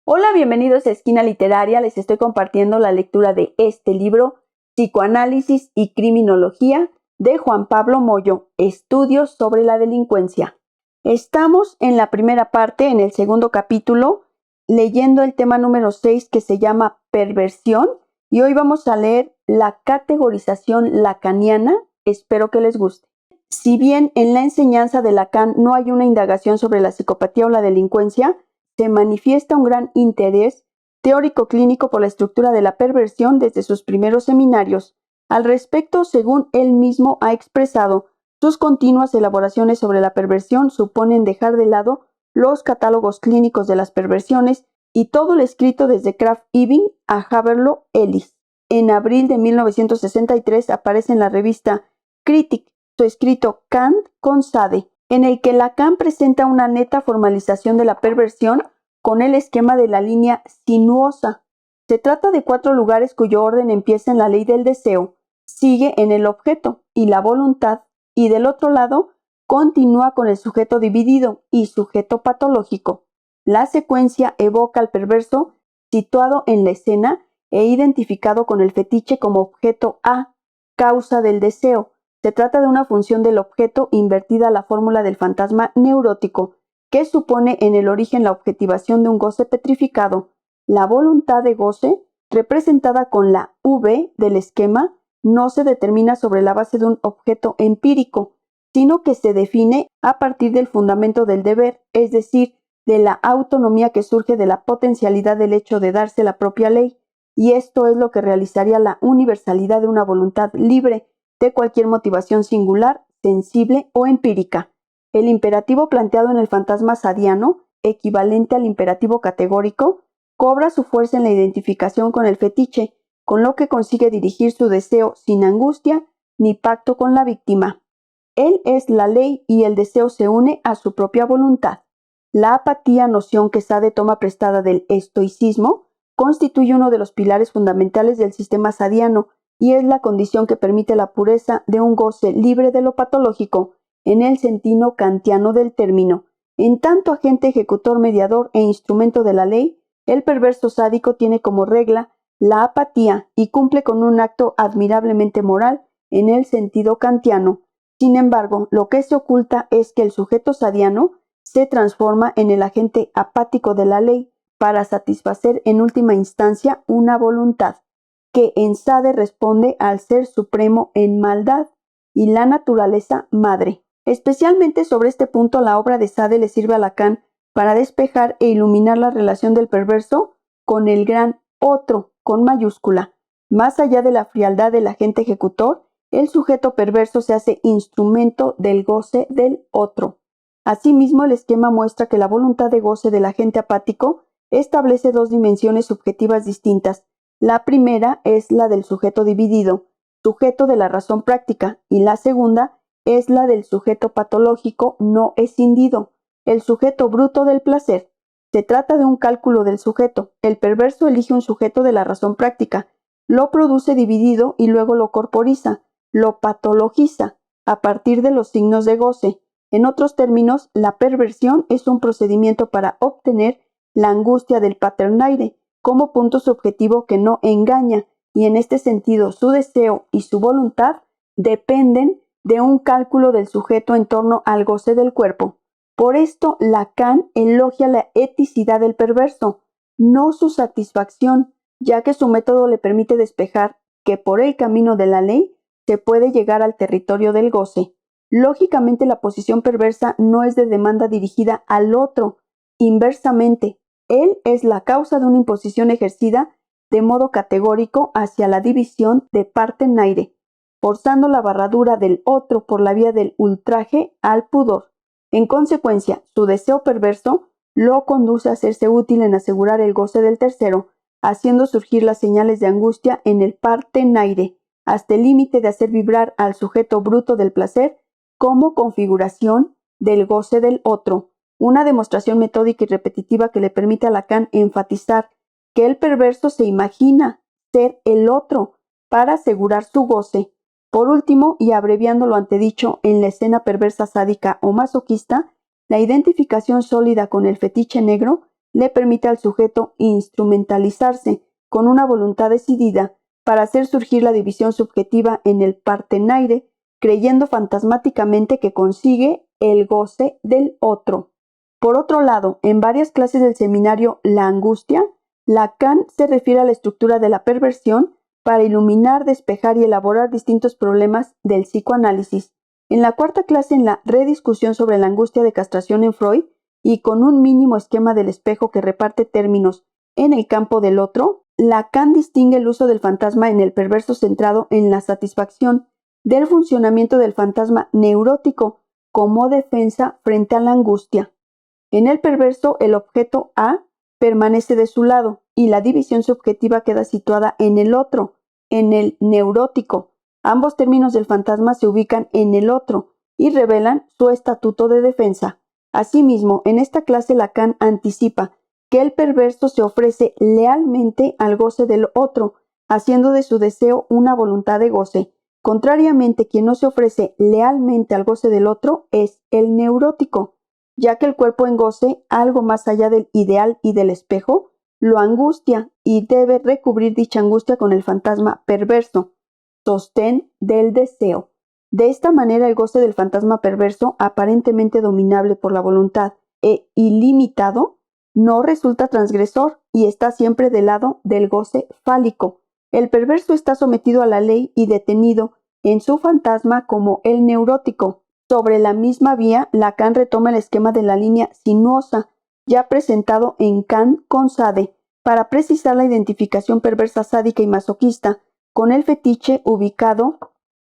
Hola, bienvenidos a Esquina Literaria. Les estoy compartiendo la lectura de este libro, Psicoanálisis y Criminología, de Juan Pablo Moyo, Estudios sobre la delincuencia. Estamos en la primera parte, en el segundo capítulo, leyendo el tema número 6 que se llama Perversión, y hoy vamos a leer la categorización lacaniana. Espero que les guste. Si bien en la enseñanza de Lacan no hay una indagación sobre la psicopatía o la delincuencia, se manifiesta un gran interés teórico-clínico por la estructura de la perversión desde sus primeros seminarios. Al respecto, según él mismo ha expresado, sus continuas elaboraciones sobre la perversión suponen dejar de lado los catálogos clínicos de las perversiones y todo lo escrito desde Krafft-Ebing a Haberlo-Ellis. En abril de 1963 aparece en la revista Critic su escrito Kant con Sade, en el que Lacan presenta una neta formalización de la perversión con el esquema de la línea sinuosa. Se trata de 4 lugares cuyo orden empieza en la ley del deseo, sigue en el objeto y la voluntad, y del otro lado continúa con el sujeto dividido y sujeto patológico. La secuencia evoca al perverso situado en la escena e identificado con el fetiche como objeto A, causa del deseo. Se trata de una función del objeto invertida a la fórmula del fantasma neurótico, que supone en el origen la objetivación de un goce petrificado. La voluntad de goce, representada con la V del esquema, no se determina sobre la base de un objeto empírico, sino que se define a partir del fundamento del deber, es decir, de la autonomía que surge de la potencialidad del hecho de darse la propia ley, y esto es lo que realizaría la universalidad de una voluntad libre de cualquier motivación singular, sensible o empírica. El imperativo planteado en el fantasma sadiano, equivalente al imperativo categórico, cobra su fuerza en la identificación con el fetiche, con lo que consigue dirigir su deseo sin angustia ni pacto con la víctima. Él es la ley y el deseo se une a su propia voluntad. La apatía, noción que Sade toma prestada del estoicismo, constituye uno de los pilares fundamentales del sistema sadiano y es la condición que permite la pureza de un goce libre de lo patológico, en el sentido kantiano del término. En tanto agente ejecutor, mediador e instrumento de la ley, el perverso sádico tiene como regla la apatía y cumple con un acto admirablemente moral en el sentido kantiano. Sin embargo, lo que se oculta es que el sujeto sadiano se transforma en el agente apático de la ley para satisfacer en última instancia una voluntad, que en Sade responde al ser supremo en maldad y la naturaleza madre. Especialmente sobre este punto la obra de Sade le sirve a Lacan para despejar e iluminar la relación del perverso con el gran otro con mayúscula. Más allá de la frialdad del agente ejecutor, el sujeto perverso se hace instrumento del goce del otro. Asimismo, el esquema muestra que la voluntad de goce del agente apático establece 2 dimensiones subjetivas distintas. La primera es la del sujeto dividido, sujeto de la razón práctica, y la segunda es la del sujeto patológico no escindido, el sujeto bruto del placer. Se trata de un cálculo del sujeto. El perverso elige un sujeto de la razón práctica, lo produce dividido y luego lo corporiza, lo patologiza, a partir de los signos de goce. En otros términos, la perversión es un procedimiento para obtener la angustia del paternaire, como punto subjetivo que no engaña, y en este sentido su deseo y su voluntad dependen de un cálculo del sujeto en torno al goce del cuerpo. Por esto, Lacan elogia la eticidad del perverso, no su satisfacción, ya que su método le permite despejar que por el camino de la ley se puede llegar al territorio del goce. Lógicamente, la posición perversa no es de demanda dirigida al otro. Inversamente, él es la causa de una imposición ejercida de modo categórico hacia la división de parte-naire, forzando la barradura del otro por la vía del ultraje al pudor. En consecuencia, su deseo perverso lo conduce a hacerse útil en asegurar el goce del tercero, haciendo surgir las señales de angustia en el parte-naire, hasta el límite de hacer vibrar al sujeto bruto del placer como configuración del goce del otro. Una demostración metódica y repetitiva que le permite a Lacan enfatizar que el perverso se imagina ser el otro para asegurar su goce. Por último, y abreviando lo antedicho en la escena perversa sádica o masoquista, la identificación sólida con el fetiche negro le permite al sujeto instrumentalizarse con una voluntad decidida para hacer surgir la división subjetiva en el partenaire, creyendo fantasmáticamente que consigue el goce del otro. Por otro lado, en varias clases del seminario La angustia, Lacan se refiere a la estructura de la perversión para iluminar, despejar y elaborar distintos problemas del psicoanálisis. En la cuarta clase, en la rediscusión sobre la angustia de castración en Freud, y con un mínimo esquema del espejo que reparte términos en el campo del otro, Lacan distingue el uso del fantasma en el perverso centrado en la satisfacción del funcionamiento del fantasma neurótico como defensa frente a la angustia. En el perverso, el objeto A permanece de su lado y la división subjetiva queda situada en el otro, en el neurótico. Ambos términos del fantasma se ubican en el otro y revelan su estatuto de defensa. Asimismo, en esta clase Lacan anticipa que el perverso se ofrece lealmente al goce del otro, haciendo de su deseo una voluntad de goce. Contrariamente, quien no se ofrece lealmente al goce del otro es el neurótico, ya que el cuerpo en goce, algo más allá del ideal y del espejo, lo angustia y debe recubrir dicha angustia con el fantasma perverso, sostén del deseo. De esta manera, el goce del fantasma perverso, aparentemente dominable por la voluntad e ilimitado, no resulta transgresor y está siempre del lado del goce fálico. El perverso está sometido a la ley y detenido en su fantasma como el neurótico. Sobre la misma vía, Lacan retoma el esquema de la línea sinuosa, ya presentado en Kant con Sade, para precisar la identificación perversa sádica y masoquista con el fetiche ubicado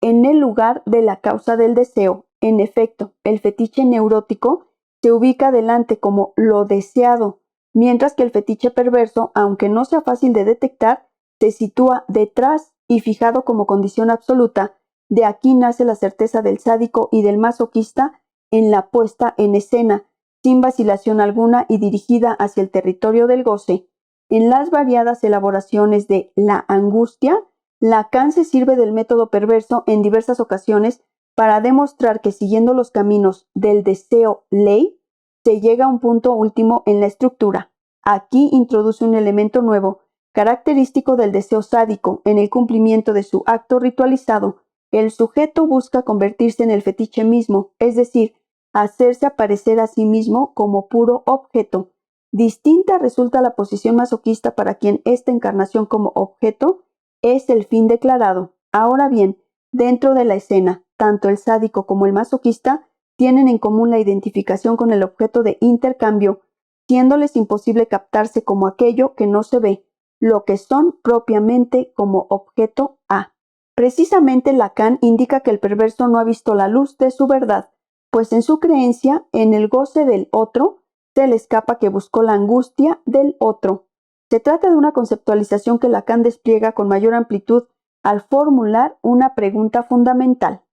en el lugar de la causa del deseo. En efecto, el fetiche neurótico se ubica delante como lo deseado, mientras que el fetiche perverso, aunque no sea fácil de detectar, se sitúa detrás y fijado como condición absoluta. De aquí nace la certeza del sádico y del masoquista en la puesta en escena, sin vacilación alguna y dirigida hacia el territorio del goce. En las variadas elaboraciones de La angustia, Lacan se sirve del método perverso en diversas ocasiones para demostrar que siguiendo los caminos del deseo-ley, se llega a un punto último en la estructura. Aquí introduce un elemento nuevo, característico del deseo sádico. En el cumplimiento de su acto ritualizado, el sujeto busca convertirse en el fetiche mismo, es decir, hacerse aparecer a sí mismo como puro objeto. Distinta resulta la posición masoquista para quien esta encarnación como objeto es el fin declarado. Ahora bien, dentro de la escena, tanto el sádico como el masoquista tienen en común la identificación con el objeto de intercambio, siéndoles imposible captarse como aquello que no se ve, lo que son propiamente como objeto A. Precisamente Lacan indica que el perverso no ha visto la luz de su verdad, pues en su creencia en el goce del otro se le escapa que buscó la angustia del otro. Se trata de una conceptualización que Lacan despliega con mayor amplitud al formular una pregunta fundamental.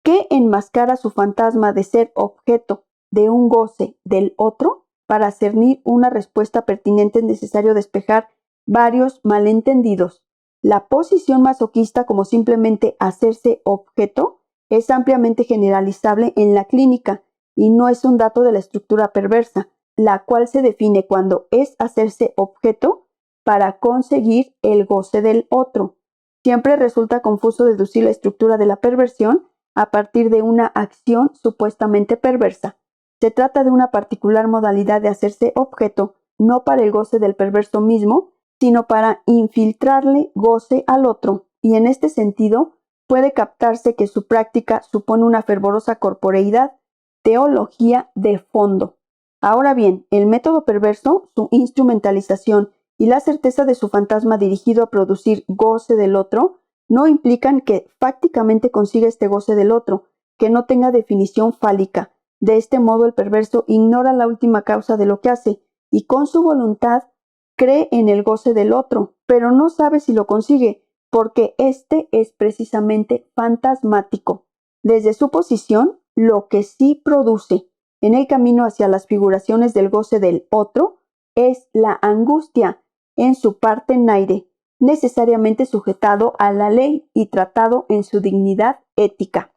¿Qué enmascara su fantasma de ser objeto de un goce del otro? Para cernir una respuesta pertinente es necesario despejar varios malentendidos. La posición masoquista como simplemente hacerse objeto es ampliamente generalizable en la clínica y no es un dato de la estructura perversa, la cual se define cuando es hacerse objeto para conseguir el goce del otro. Siempre resulta confuso deducir la estructura de la perversión a partir de una acción supuestamente perversa. Se trata de una particular modalidad de hacerse objeto, no para el goce del perverso mismo, sino para infiltrarle goce al otro, y en este sentido puede captarse que su práctica supone una fervorosa corporeidad, teología de fondo. Ahora bien, el método perverso, su instrumentalización y la certeza de su fantasma dirigido a producir goce del otro, no implican que fácticamente consiga este goce del otro, que no tenga definición fálica. De este modo, el perverso ignora la última causa de lo que hace y con su voluntad cree en el goce del otro, pero no sabe si lo consigue, porque este es precisamente fantasmático. Desde su posición, lo que sí produce en el camino hacia las figuraciones del goce del otro es la angustia en su partenaire, necesariamente sujetado a la ley y tratado en su dignidad ética.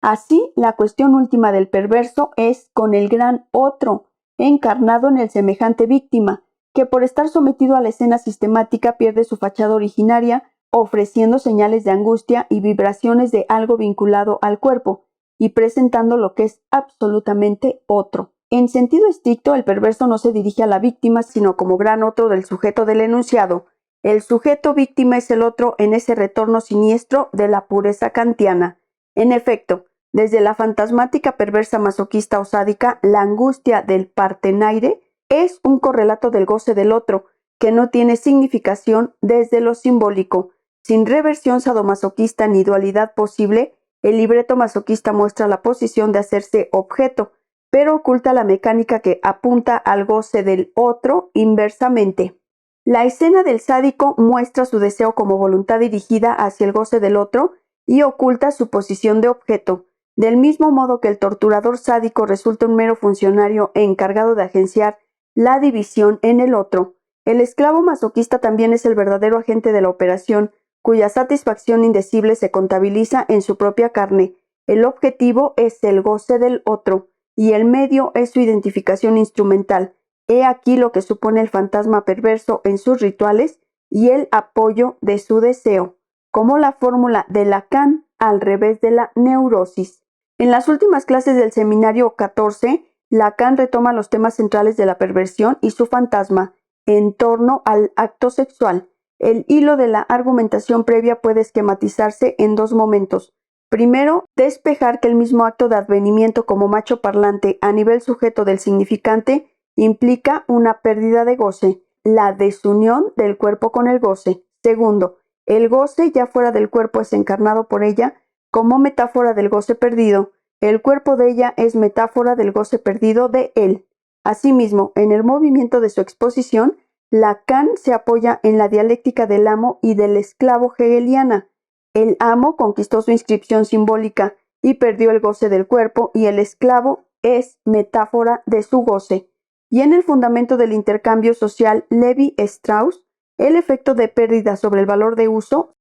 Así, la cuestión última del perverso es con el gran otro, encarnado en el semejante víctima, que por estar sometido a la escena sistemática pierde su fachada originaria, ofreciendo señales de angustia y vibraciones de algo vinculado al cuerpo, y presentando lo que es absolutamente otro. En sentido estricto, el perverso no se dirige a la víctima, sino como gran otro del sujeto del enunciado. El sujeto víctima es el otro en ese retorno siniestro de la pureza kantiana. En efecto, desde la fantasmática perversa masoquista o sádica, la angustia del partenaire es un correlato del goce del otro, que no tiene significación desde lo simbólico. Sin reversión sadomasoquista ni dualidad posible, el libreto masoquista muestra la posición de hacerse objeto, pero oculta la mecánica que apunta al goce del otro inversamente. La escena del sádico muestra su deseo como voluntad dirigida hacia el goce del otro y oculta su posición de objeto. Del mismo modo que el torturador sádico resulta un mero funcionario encargado de agenciar la división en el otro, el esclavo masoquista también es el verdadero agente de la operación, cuya satisfacción indecible se contabiliza en su propia carne. El objetivo es el goce del otro, y el medio es su identificación instrumental. He aquí lo que supone el fantasma perverso en sus rituales y el apoyo de su deseo, como la fórmula de Lacan al revés de la neurosis. En las últimas clases del seminario 14, Lacan retoma los temas centrales de la perversión y su fantasma en torno al acto sexual. El hilo de la argumentación previa puede esquematizarse en dos momentos. Primero, despejar que el mismo acto de advenimiento como macho parlante a nivel sujeto del significante implica una pérdida de goce, la desunión del cuerpo con el goce. Segundo, el goce ya fuera del cuerpo es encarnado por ella como metáfora del goce perdido. El cuerpo de ella es metáfora del goce perdido de él. Asimismo, en el movimiento de su exposición, Lacan se apoya en la dialéctica del amo y del esclavo hegeliana. El amo conquistó su inscripción simbólica y perdió el goce del cuerpo, y el esclavo es metáfora de su goce. Y en el fundamento del intercambio social Levi-Strauss, el efecto de pérdida sobre el valor de uso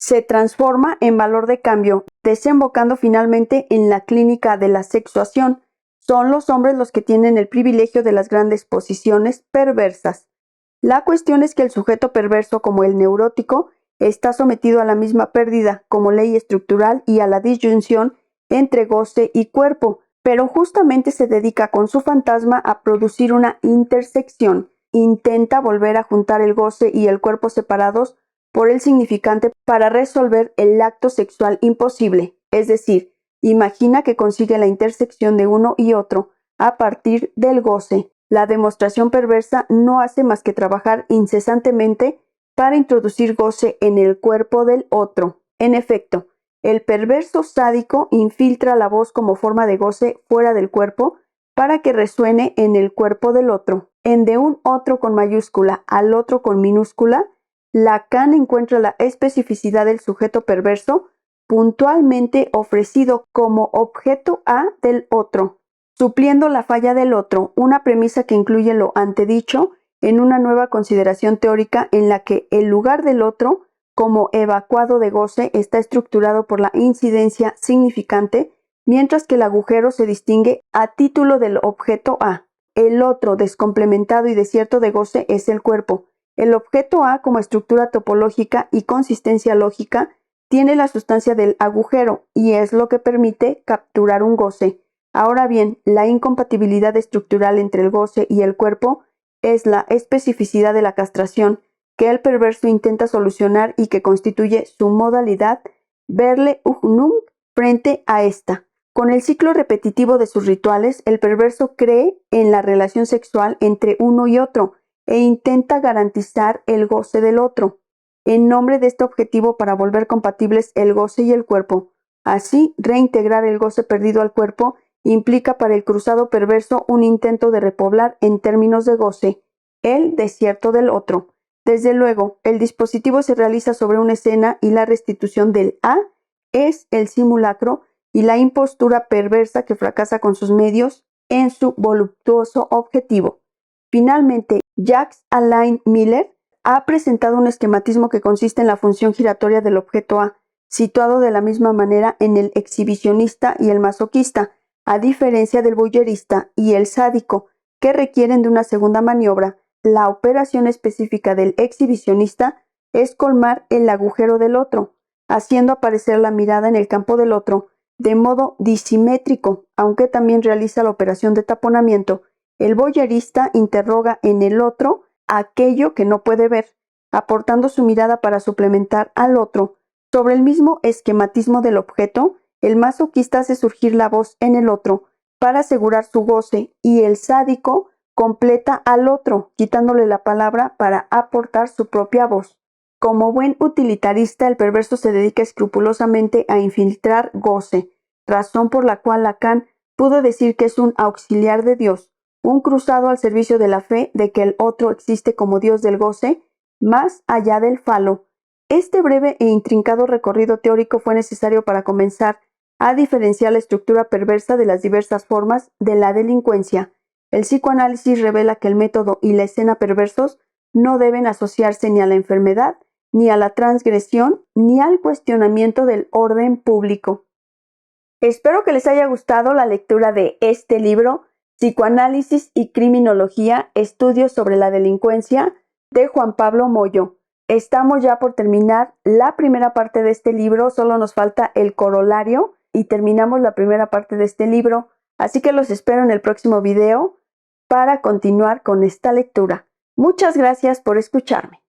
se transforma en valor de cambio, desembocando finalmente en la clínica de la sexuación. Son los hombres los que tienen el privilegio de las grandes posiciones perversas. La cuestión es que el sujeto perverso, como el neurótico, está sometido a la misma pérdida como ley estructural y a la disyunción entre goce y cuerpo, pero justamente se dedica con su fantasma a producir una intersección. Intenta volver a juntar el goce y el cuerpo separados por el significante para resolver el acto sexual imposible, es decir, imagina que consigue la intersección de uno y otro a partir del goce. La demostración perversa no hace más que trabajar incesantemente para introducir goce en el cuerpo del otro. En efecto, el perverso sádico infiltra la voz como forma de goce fuera del cuerpo para que resuene en el cuerpo del otro. En de un otro con mayúscula al otro con minúscula, Lacan encuentra la especificidad del sujeto perverso puntualmente ofrecido como objeto A del otro, supliendo la falla del otro, una premisa que incluye lo antedicho en una nueva consideración teórica en la que el lugar del otro como evacuado de goce está estructurado por la incidencia significante, mientras que el agujero se distingue a título del objeto A. El otro descomplementado y desierto de goce es el cuerpo. El objeto A, como estructura topológica y consistencia lógica, tiene la sustancia del agujero y es lo que permite capturar un goce. Ahora bien, la incompatibilidad estructural entre el goce y el cuerpo es la especificidad de la castración que el perverso intenta solucionar y que constituye su modalidad verle ugnum frente a esta. Con el ciclo repetitivo de sus rituales, el perverso cree en la relación sexual entre uno y otro e intenta garantizar el goce del otro, en nombre de este objetivo para volver compatibles el goce y el cuerpo. Así, reintegrar el goce perdido al cuerpo implica para el cruzado perverso un intento de repoblar en términos de goce el desierto del otro. Desde luego, el dispositivo se realiza sobre una escena y la restitución del A es el simulacro y la impostura perversa que fracasa con sus medios en su voluptuoso objetivo. Finalmente, Jacques Alain Miller ha presentado un esquematismo que consiste en la función giratoria del objeto A, situado de la misma manera en el exhibicionista y el masoquista, a diferencia del voyerista y el sádico. que requieren de una segunda maniobra. La operación específica del exhibicionista es colmar el agujero del otro, haciendo aparecer la mirada en el campo del otro de modo disimétrico, aunque también realiza la operación de taponamiento. El voyerista interroga en el otro aquello que no puede ver, aportando su mirada para suplementar al otro. Sobre el mismo esquematismo del objeto, el masoquista hace surgir la voz en el otro para asegurar su goce y el sádico completa al otro, quitándole la palabra para aportar su propia voz. Como buen utilitarista, el perverso se dedica escrupulosamente a infiltrar goce, razón por la cual Lacan pudo decir que es un auxiliar de Dios, un cruzado al servicio de la fe de que el otro existe como Dios del goce, más allá del falo. Este breve e intrincado recorrido teórico fue necesario para comenzar a diferenciar la estructura perversa de las diversas formas de la delincuencia. El psicoanálisis revela que el método y la escena perversos no deben asociarse ni a la enfermedad, ni a la transgresión, ni al cuestionamiento del orden público. Espero que les haya gustado la lectura de este libro, Psicoanálisis y Criminología, Estudios sobre la Delincuencia, de Juan Pablo Moyo. Estamos ya por terminar la primera parte de este libro, solo nos falta el corolario y terminamos la primera parte de este libro, así que los espero en el próximo video para continuar con esta lectura. Muchas gracias por escucharme.